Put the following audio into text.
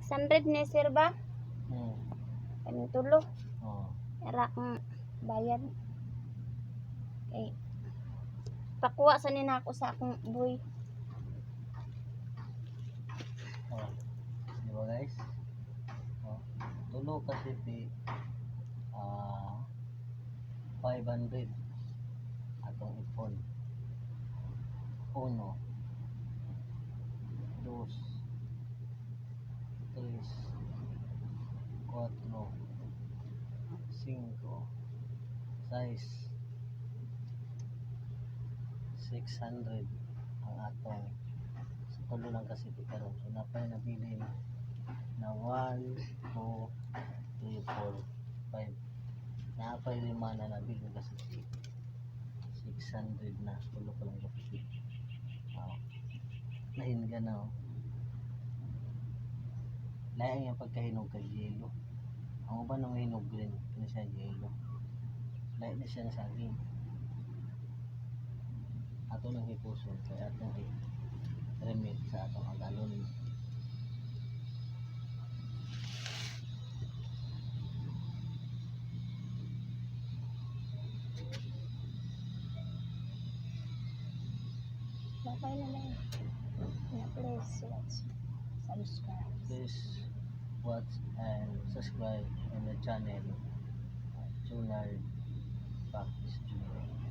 600 ni sir ba? Hmm. Kani tulo. Oh. Era bayad. Okay. Pakuha sa nina ako sa akong boy. Oh. Di ba guys? Oh. Tulo kasi di 500 atong ipon. 1, 2, 3, 4, 5, 6, 600 ang atong sa tulo lang kasi di karon. So napay nabili na 1, 2, 3, 4, 5. Napay 5 na nabili kasi 600 na. Tulo ko lang kasi. Nahinga na oh. Laing yung pagkahinog kay yelo. Ang uban ng hinog green, kaya siya yelo. Lain na siya na saging. Ato nang hipuson, kaya atong i-remit sa atong agalon. Bakay na lang. Na please watch. Subscribe. Please watch and subscribe on the channel Junard Practice Junior.